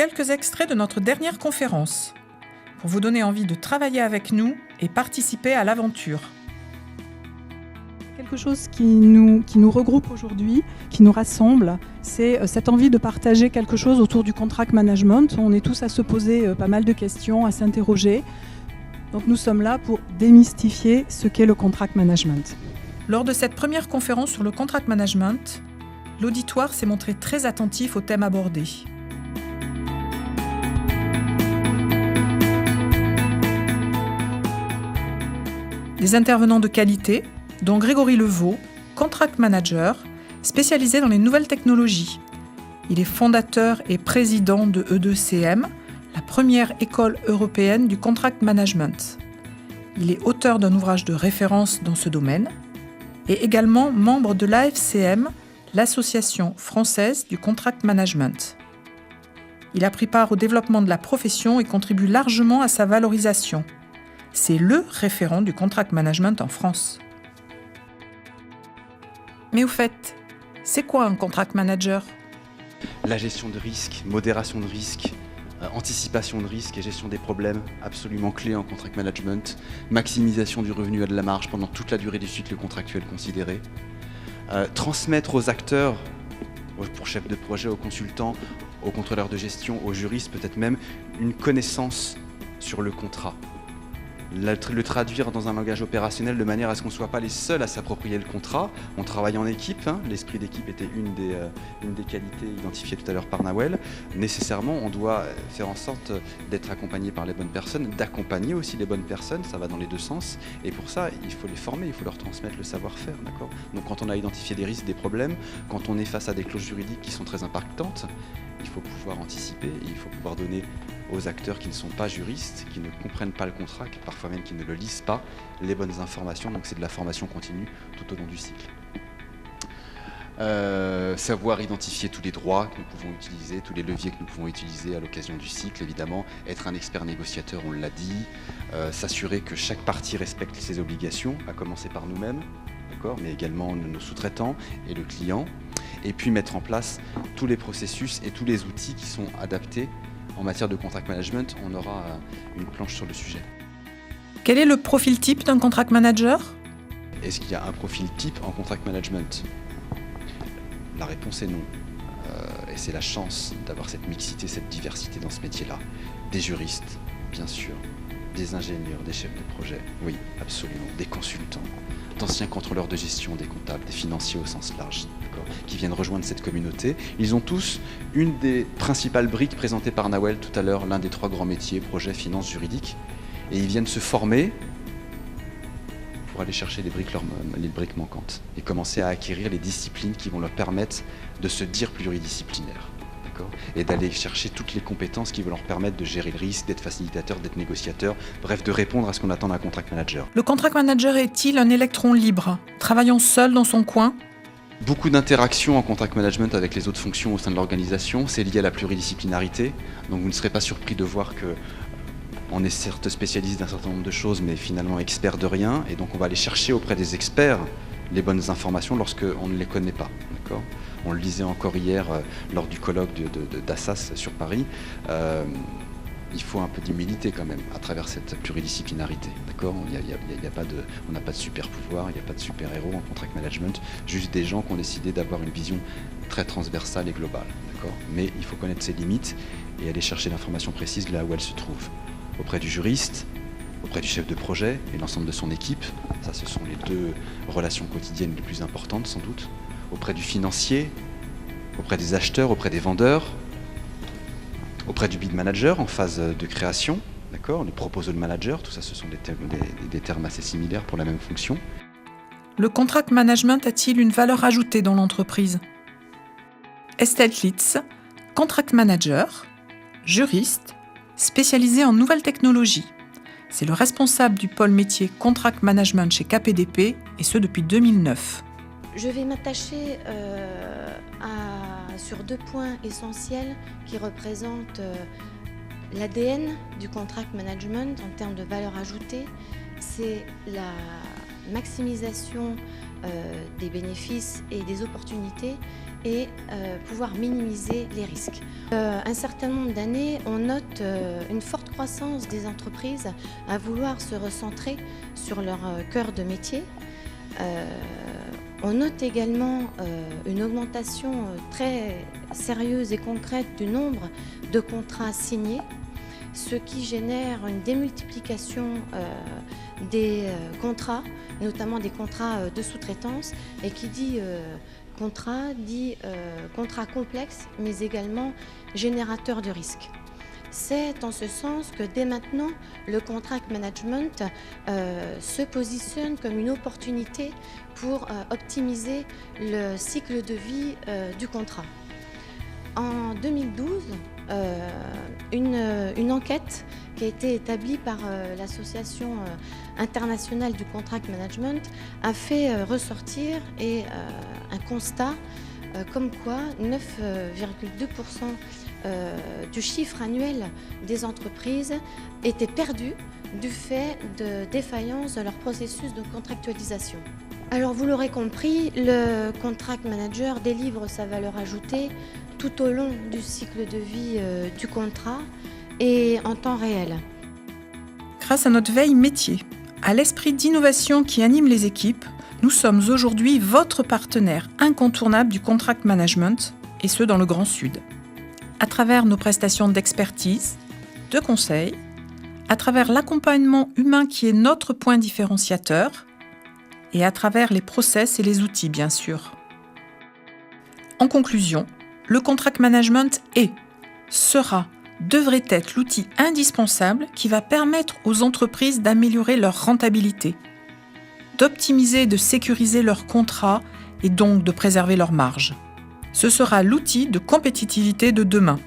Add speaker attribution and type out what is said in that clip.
Speaker 1: quelques extraits de notre dernière conférence pour vous donner envie de travailler avec nous et participer à l'aventure.
Speaker 2: Quelque chose qui nous regroupe aujourd'hui, qui nous rassemble, c'est cette envie de partager quelque chose autour du contract management. On est tous à se poser pas mal de questions, à s'interroger. Donc nous sommes là pour démystifier ce qu'est le contract management.
Speaker 1: Lors de cette première conférence sur le contract management, l'auditoire s'est montré très attentif au thème abordé. Des intervenants de qualité, dont Grégory Levaux, contract manager, spécialisé dans les nouvelles technologies. Il est fondateur et président de E2CM, la première école européenne du contract management. Il est auteur d'un ouvrage de référence dans ce domaine et également membre de l'AFCM, l'Association française du contract management. Il a pris part au développement de la profession et contribue largement à sa valorisation. C'est le référent du contract management en France. Mais au fait, c'est quoi un contract manager ?
Speaker 3: La gestion de risque, modération de risque, anticipation de risque et gestion des problèmes, absolument clé en contract management. Maximisation du revenu et de la marge pendant toute la durée du cycle contractuel considéré. Transmettre aux acteurs, pour chefs de projet, aux consultants, aux contrôleurs de gestion, aux juristes, peut-être même une connaissance sur le contrat. Le traduire dans un langage opérationnel de manière à ce qu'on ne soit pas les seuls à s'approprier le contrat. On travaille en équipe, l'esprit d'équipe était une des qualités identifiées tout à l'heure par Nawel. Nécessairement, on doit faire en sorte d'être accompagné par les bonnes personnes, d'accompagner aussi les bonnes personnes, ça va dans les deux sens. Et pour ça, il faut les former, il faut leur transmettre le savoir-faire. D'accord ? Donc quand on a identifié des risques, des problèmes, quand on est face à des clauses juridiques qui sont très impactantes, il faut pouvoir anticiper et il faut pouvoir donner aux acteurs qui ne sont pas juristes, qui ne comprennent pas le contrat, parfois même qui ne le lisent pas, les bonnes informations. Donc c'est de la formation continue tout au long du cycle. Savoir identifier tous les droits que nous pouvons utiliser, tous les leviers que nous pouvons utiliser à l'occasion du cycle, évidemment. Être un expert négociateur, on l'a dit. S'assurer que chaque partie respecte ses obligations, à commencer par nous-mêmes, d'accord, mais également nos sous-traitants et le client. Et puis mettre en place tous les processus et tous les outils qui sont adaptés. En matière de contract management, on aura une planche sur le sujet.
Speaker 1: Quel est le profil type d'un contract manager ?
Speaker 3: Est-ce qu'il y a un profil type en contract management ? La réponse est non. Et c'est la chance d'avoir cette mixité, cette diversité dans ce métier-là. Des juristes, bien sûr, des ingénieurs, des chefs de projet, oui, absolument, des consultants, d'anciens contrôleurs de gestion, des comptables, des financiers au sens large, qui viennent rejoindre cette communauté. Ils ont tous une des principales briques présentées par Nawel tout à l'heure, l'un des trois grands métiers, projet, finance, juridique. Et ils viennent se former pour aller chercher les briques manquantes et commencer à acquérir les disciplines qui vont leur permettre de se dire pluridisciplinaires. Et d'aller chercher toutes les compétences qui vont leur permettre de gérer le risque, d'être facilitateur, d'être négociateur, bref, de répondre à ce qu'on attend d'un contract manager.
Speaker 1: Le contract manager est-il un électron libre, travaillant seul dans son coin ?
Speaker 3: Beaucoup d'interactions en contract management avec les autres fonctions au sein de l'organisation, c'est lié à la pluridisciplinarité. Donc vous ne serez pas surpris de voir que on est certes spécialiste d'un certain nombre de choses, mais finalement expert de rien. Et donc on va aller chercher auprès des experts les bonnes informations lorsqu'on ne les connaît pas. D'accord ? On le lisait encore hier lors du colloque d'Assas sur Paris. Il faut un peu d'humilité quand même à travers cette pluridisciplinarité. D'accord ? On n'a pas de super pouvoir, il n'y a pas de super héros en contract management, juste des gens qui ont décidé d'avoir une vision très transversale et globale. D'accord ? Mais il faut connaître ses limites et aller chercher l'information précise là où elle se trouve. Auprès du juriste, auprès du chef de projet et l'ensemble de son équipe. Ça, ce sont les deux relations quotidiennes les plus importantes sans doute. Auprès du financier, auprès des acheteurs, auprès des vendeurs, auprès du bid manager en phase de création, d'accord, les proposal managers, tout ça ce sont des termes assez similaires pour la même fonction.
Speaker 1: Le contract management a-t-il une valeur ajoutée dans l'entreprise ? Estelle Klitz, contract manager, juriste, spécialisée en nouvelles technologies. C'est le responsable du pôle métier contract management chez KPDP et ce depuis 2009.
Speaker 4: Je vais m'attacher sur deux points essentiels qui représentent l'ADN du contract management en termes de valeur ajoutée. C'est la maximisation des bénéfices et des opportunités et pouvoir minimiser les risques. Un certain nombre d'années, on note une forte croissance des entreprises à vouloir se recentrer sur leur cœur de métier. On note également une augmentation très sérieuse et concrète du nombre de contrats signés, ce qui génère une démultiplication des contrats, notamment des contrats de sous-traitance, et qui dit contrat dit contrat complexe, mais également générateur de risques. C'est en ce sens que dès maintenant, le contract management se positionne comme une opportunité pour optimiser le cycle de vie du contrat. En 2012, une enquête qui a été établie par l'Association internationale du contract management a fait ressortir un constat comme quoi 9,2% du chiffre annuel des entreprises était perdu du fait de défaillance de leur processus de contractualisation. Alors vous l'aurez compris, le contract manager délivre sa valeur ajoutée tout au long du cycle de vie du contrat et en temps réel.
Speaker 1: Grâce à notre veille métier, à l'esprit d'innovation qui anime les équipes, nous sommes aujourd'hui votre partenaire incontournable du contract management, et ce dans le Grand Sud. À travers nos prestations d'expertise, de conseil, à travers l'accompagnement humain qui est notre point différenciateur, et à travers les process et les outils, bien sûr. En conclusion, le contract management devrait être l'outil indispensable qui va permettre aux entreprises d'améliorer leur rentabilité, d'optimiser et de sécuriser leurs contrats et donc de préserver leurs marges. Ce sera l'outil de compétitivité de demain.